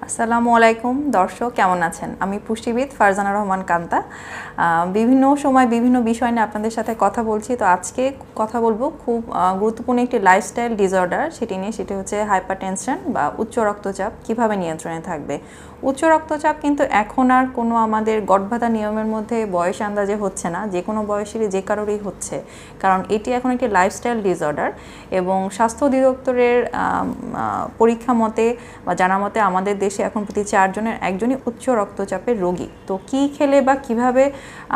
আসসালামু আলাইকুম দর্শক, কেমন আছেন? আমি পুষ্টিবিদ ফারজানা রহমান কান্তা। বিভিন্ন সময় বিভিন্ন বিষয় নিয়ে আপনাদের সাথে কথা বলছি। তো আজকে কথা বলবো খুব গুরুত্বপূর্ণ একটি লাইফস্টাইল ডিসঅর্ডার, সেটি হচ্ছে হাইপারটেনশন বা উচ্চ রক্তচাপ কিভাবে নিয়ন্ত্রণে থাকবে। উচ্চ রক্তচাপ কিন্তু এখন আর কোনো আমাদের গড়বাঁধা নিয়মের মধ্যে বয়স আন্দাজে হচ্ছে না, যে কোনো বয়সেরই যে কারোরই হচ্ছে, কারণ এটি এখন একটি লাইফস্টাইল ডিসঅর্ডার। এবং স্বাস্থ্য অধিদপ্তরের পরীক্ষা মতে বা জানা মতে আমাদের দেশে এখন প্রতি 4 জনের একজনই উচ্চ রক্তচাপের রোগী। তো কি খেলে বা কিভাবে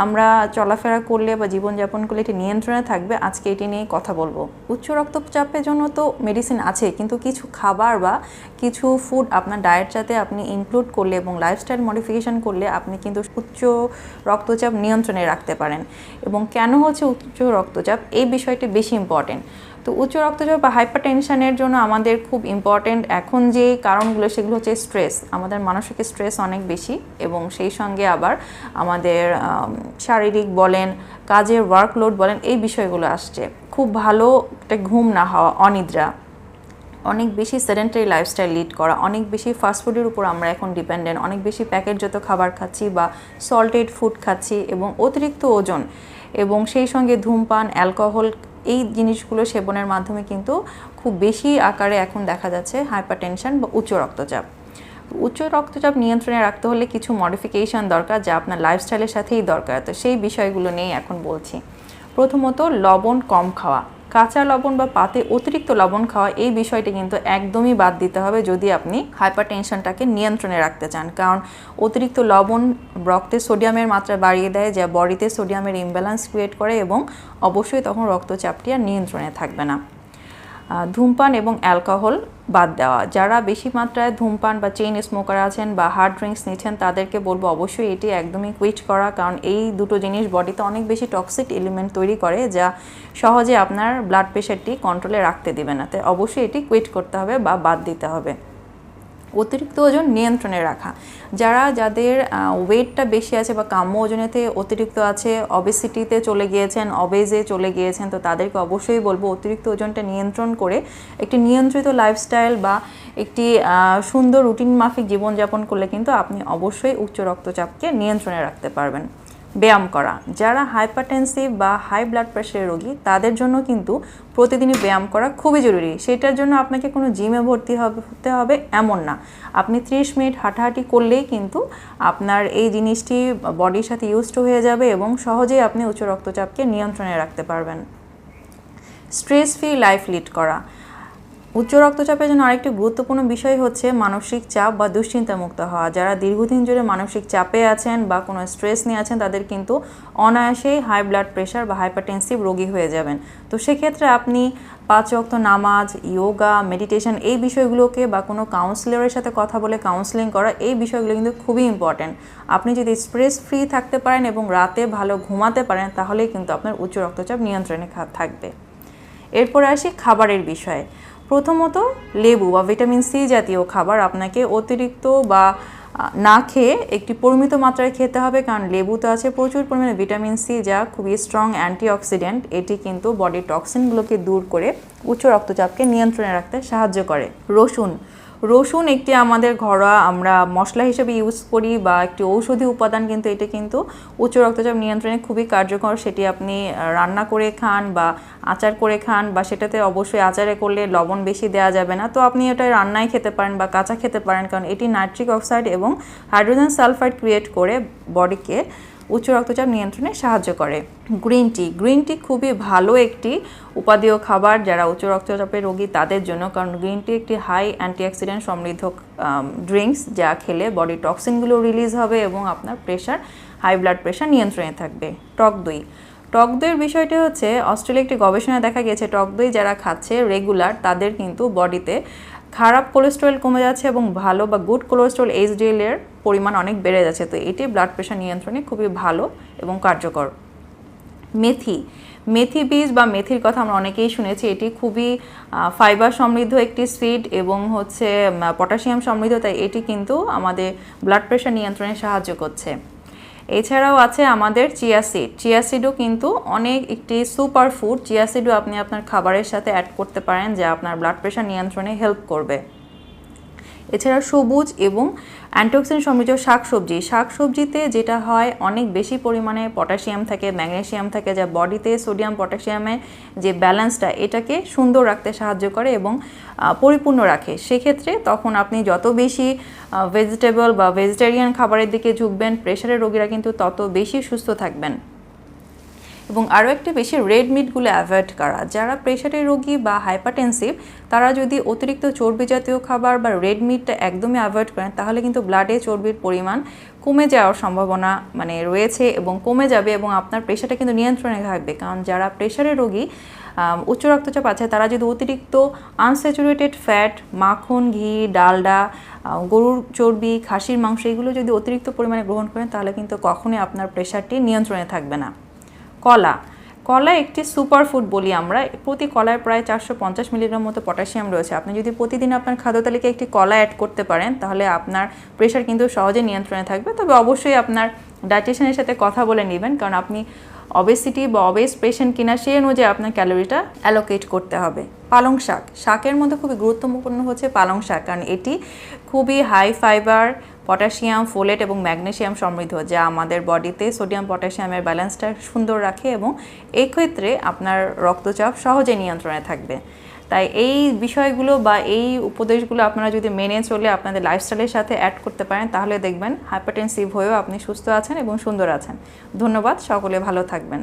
আমরা চলাফেরা করলে বা জীবনযাপন করলে এটি নিয়ন্ত্রণে থাকবে, আজকে এটি নিয়ে কথা বলবো। উচ্চ রক্তচাপের জন্য তো মেডিসিন আছে, কিন্তু কিছু খাবার বা কিছু ফুড আপনার ডায়েট সাথে আপনি ইনক্লুড করলে এবং লাইফস্টাইল মডিফিকেশন করলে আপনি কিন্তু উচ্চ রক্তচাপ নিয়ন্ত্রণে রাখতে পারেন। এবং কেন হচ্ছে উচ্চ রক্তচাপ, এই বিষয়টি বেশি ইম্পর্টেন্ট। তো উচ্চ রক্তচাপ বা হাইপারটেনশনের জন্য আমাদের খুব ইম্পর্টেন্ট এখন যে কারণগুলো, সেগুলো হচ্ছে স্ট্রেস। আমাদের মানসিক স্ট্রেস অনেক বেশি, এবং সেই সঙ্গে আবার আমাদের শারীরিক বলেন, কাজের ওয়ার্কলোড বলেন, এই বিষয়গুলো আসছে। খুব ভালো একটা ঘুম না হওয়া, অনিদ্রা, অনেক বেশি সেডেন্টারি লাইফস্টাইল লিড করা, অনেক বেশি ফাস্টফুডের উপর আমরা এখন ডিপেন্ডেন্ট, অনেক বেশি প্যাকেটজাত খাবার খাচ্ছি বা সল্টেড ফুড খাচ্ছি, এবং অতিরিক্ত ওজন, এবং সেই সঙ্গে ধূমপান, অ্যালকোহল, এই জিনিসগুলো সেবনের মাধ্যমে কিন্তু খুব বেশি আকারে এখন দেখা যাচ্ছে হাইপারটেনশন বা উচ্চ রক্তচাপ। উচ্চ রক্তচাপ নিয়ন্ত্রণে রাখতে হলে কিছু মডিফিকেশন দরকার, যা আপনার লাইফস্টাইলের সাথেই দরকার। তো সেই বিষয়গুলো নিয়ে এখন বলছি। প্রথমত, লবণ কম খাওয়া। কাঁচা লবণ বা পাতে অতিরিক্ত লবণ খাওয়া, এই বিষয়টি কিন্তু একদমই বাদ দিতে হবে যদি আপনি হাইপারটেনশনটাকে নিয়ন্ত্রণে রাখতে চান। কারণ অতিরিক্ত লবণ রক্তে সোডিয়ামের মাত্রা বাড়িয়ে দেয়, যা বডিতে সোডিয়ামের ইমব্যালেন্স ক্রিয়েট করে, এবং অবশ্যই তখন রক্তচাপটি আর নিয়ন্ত্রণে থাকবে না। ধূমপান এবং অ্যালকোহল বাদ দেওয়া। যারা বেশি মাত্রায় ধূমপান বা চেইন স্মোকার আছেন বা হার্ড ড্রিঙ্কস নিচ্ছেন, তাদেরকে বলবো অবশ্যই এটি একদমই কুইট করা, কারণ এই দুটো জিনিস বডিতে অনেক বেশি টক্সিক এলিমেন্ট তৈরি করে, যা সহজে আপনার ব্লাড প্রেশারটি কন্ট্রোলে রাখতে দিবে না। তাই অবশ্যই এটি কুইট করতে হবে বা বাদ দিতে হবে। অতিরিক্ত ওজন নিয়ন্ত্রণে রাখা। যাদের ওয়েটটা বেশি আছে বা কাম্য ওজনের থেকে অতিরিক্ত আছে, অবেসিটিতে চলে গিয়েছেন, অবেজে চলে গিয়েছেন, তো তাদেরকে অবশ্যই বলবো অতিরিক্ত ওজনটা নিয়ন্ত্রণ করে একটি নিয়ন্ত্রিত লাইফস্টাইল বা একটি সুন্দর রুটিন মাফিক জীবনযাপন করলে কিন্তু আপনি অবশ্যই উচ্চ রক্তচাপকে নিয়ন্ত্রণে রাখতে পারবেন। ব্যায়াম করা। যারা হাইপারটেনসিভ বা হাই ব্লাড প্রেশারের রোগী, তাদের জন্য কিন্তু প্রতিদিনই ব্যায়াম করা খুবই জরুরি। সেটার জন্য আপনাকে কোনো জিমে ভর্তি হতে হবে এমন না। আপনি 30 মিনিট হাঁটাহাঁটি করলেই কিন্তু আপনার এই জিনিসটি বডির সাথে ইউজড হয়ে যাবে, এবং সহজেই আপনি উচ্চ রক্তচাপকে নিয়ন্ত্রণে রাখতে পারবেন। স্ট্রেস ফ্রি লাইফ লিড করা। উচ্চ রক্তচাপের জন্য আরেকটি গুরুত্বপূর্ণ বিষয় হচ্ছে মানসিক চাপ বা দুশ্চিন্তামুক্ত হওয়া। যারা দীর্ঘদিন ধরে মানসিক চাপে আছেন বা কোনো স্ট্রেস নিয়ে আছেন, তাদের কিন্তু অনায়াসেই হাই ব্লাড প্রেশার বা হাইপারটেনসিভ রোগী হয়ে যাবেন। তো সেক্ষেত্রে আপনি 5 ওয়াক্ত নামাজ, যোগা, মেডিটেশন, এই বিষয়গুলোকে বা কোনো কাউন্সিলরের সাথে কথা বলে কাউন্সিলিং করা, এই বিষয়গুলো কিন্তু খুবই ইম্পর্ট্যান্ট। আপনি যদি স্ট্রেস ফ্রি থাকতে পারেন এবং রাতে ভালো ঘুমাতে পারেন, তাহলেই কিন্তু আপনার উচ্চ রক্তচাপ নিয়ন্ত্রণে থাকবে। এরপরে আসি খাবারের বিষয়ে। প্রথমত, লেবু বা ভিটামিন সি জাতীয় খাবার আপনাকে অতিরিক্ত বা না খেয়ে একটি পরিমিত মাত্রায় খেতে হবে, কারণ লেবুতে আছে প্রচুর পরিমাণে ভিটামিন সি, যা খুবই স্ট্রং অ্যান্টিঅক্সিডেন্ট। এটি কিন্তু বডির টক্সিনগুলোকে দূর করে উচ্চ রক্তচাপকে নিয়ন্ত্রণে রাখতে সাহায্য করে। রসুন একটি আমাদের ঘরোয়া আমরা মশলা হিসেবে ইউজ করি বা একটি ঔষধি উপাদান, কিন্তু এটা কিন্তু উচ্চ রক্তচাপ নিয়ন্ত্রণে খুবই কার্যকর। সেটি আপনি রান্না করে খান বা আচার করে খান, বা সেটাতে অবশ্যই আচারে করলে লবণ বেশি দেওয়া যাবে না, তো আপনি এটা রান্নায় খেতে পারেন বা কাঁচা খেতে পারেন, কারণ এটি নাইট্রিক অক্সাইড এবং হাইড্রোজেন সালফাইড ক্রিয়েট করে বডিকে উচ্চ রক্তচাপ নিয়ন্ত্রণে সাহায্য করে। গ্রিন টি খুবই ভালো একটি উপাদেয় খাবার যারা উচ্চ রক্তচাপের রোগী তাদের জন্য, কারণ গ্রিন টি একটি হাই অ্যান্টিঅক্সিডেন্ট সমৃদ্ধ ড্রিঙ্কস, যা খেলে বডির টক্সিনগুলো রিলিজ হবে এবং আপনার হাই ব্লাড প্রেশার নিয়ন্ত্রণে থাকবে। টক দইয়ের বিষয়টি হচ্ছে, অস্ট্রেলিয়া একটি গবেষণায় দেখা গেছে টক দই যারা খাচ্ছে রেগুলার, তাদের কিন্তু বডিতে খারাপ কোলেস্টেরল কমে যাচ্ছে এবং ভালো বা গুড কোলেস্টেরল এইচডিএল এর পরিমাণ অনেক বেড়ে যাচ্ছে। তো এটি ব্লাড প্রেশার নিয়ন্ত্রণে খুবই ভালো এবং কার্যকর। মেথি বীজ বা মেথির কথা আমরা অনেকেই শুনেছি। এটি খুবই ফাইবার সমৃদ্ধ একটি সিড এবং হচ্ছে পটাশিয়াম সমৃদ্ধ, তাই এটি কিন্তু আমাদের ব্লাড প্রেশার নিয়ন্ত্রণে সাহায্য করছে। এছাড়াও আছে আমাদের চিয়া সিডও কিন্তু অনেক একটি সুপার ফুড। চিয়া সিডও আপনি আপনার খাবারের সাথে অ্যাড করতে পারেন, যা আপনার ব্লাড প্রেশার নিয়ন্ত্রণে হেল্প করবে। এছাড়া সবুজ এবং অ্যান্টিঅক্সিডেন্ট সমৃদ্ধ শাকসবজিতে যেটা হয় অনেক বেশি পরিমাণে পটাশিয়াম থাকে, ম্যাগনেসিয়াম থাকে, যা বডিতে সোডিয়াম পটাশিয়ামের যে ব্যালেন্সটা এটাকে সুন্দর রাখতে সাহায্য করে এবং পরিপূর্ণ রাখে। সেক্ষেত্রে তখন আপনি যত বেশি ভেজিটেবল বা ভেজিটেরিয়ান খাবারের দিকে ঝুঁকবেন, প্রেশারের রোগীরা কিন্তু তত বেশি সুস্থ থাকবেন। এবং আরও একটা বেশি রেড মিটগুলো অ্যাভয়েড করা। যারা প্রেশারের রোগী বা হাইপারটেনসিভ তারা যদি অতিরিক্ত চর্বি জাতীয় খাবার বা রেড মিটটা একদমই অ্যাভয়েড করেন তাহলে কিন্তু ব্লাডে চর্বির পরিমাণ কমে যাওয়ার সম্ভাবনা রয়েছে এবং কমে যাবে এবং আপনার প্রেশারটা কিন্তু নিয়ন্ত্রণে থাকবে। কারণ যারা প্রেশারের রোগী উচ্চ রক্তচাপ আছে তারা যদি অতিরিক্ত আনস্যাচুরেটেড ফ্যাট, মাখন, ঘি, ডালডা, গরুর চর্বি, খাসির মাংস এগুলো যদি অতিরিক্ত পরিমাণে গ্রহণ করেন তাহলে কিন্তু কখনোই আপনার প্রেশারটি নিয়ন্ত্রণে থাকবে না। কলা একটি সুপারফুড বলি আমরা। প্রতি কলায় প্রায় 450 মিলিগ্রাম মতো পটাশিয়াম রয়েছে। আপনি যদি প্রতিদিন আপনার খাদ্য তালিকায় একটি কলা অ্যাড করতে পারেন তাহলে আপনার প্রেশার কিন্তু সহজে নিয়ন্ত্রণে থাকবে। তবে অবশ্যই আপনার ডায়েটিশিয়ানের সাথে কথা বলে নেবেন, কারণ আপনি অবেসিটি বা অবেস পেশেন্ট কিনা সেই অনুযায়ী আপনার ক্যালোরিটা অ্যালোকেট করতে হবে। পালং শাকের মধ্যে খুবই গুরুত্বপূর্ণ হচ্ছে পালং শাক, কারণ এটি খুবই হাই ফাইবার, পটাশিয়াম, ফোলেট এবং ম্যাগনেসিয়াম সমৃদ্ধ, যা আমাদের বডিতে সোডিয়াম পটাশিয়ামের ব্যালেন্সটা সুন্দর রাখে এবং এই ক্ষেত্রে আপনার রক্তচাপ সহজে নিয়ন্ত্রণে থাকবে। তাই এই বিষয়গুলো বা এই উপদেশগুলো আপনারা যদি মেনে চলে আপনাদের লাইফস্টাইলের সাথে অ্যাড করতে পারেন তাহলে দেখবেন হাইপারটেনসিভ হয়েও আপনি সুস্থ আছেন এবং সুন্দর আছেন। ধন্যবাদ, সকলে ভালো থাকবেন।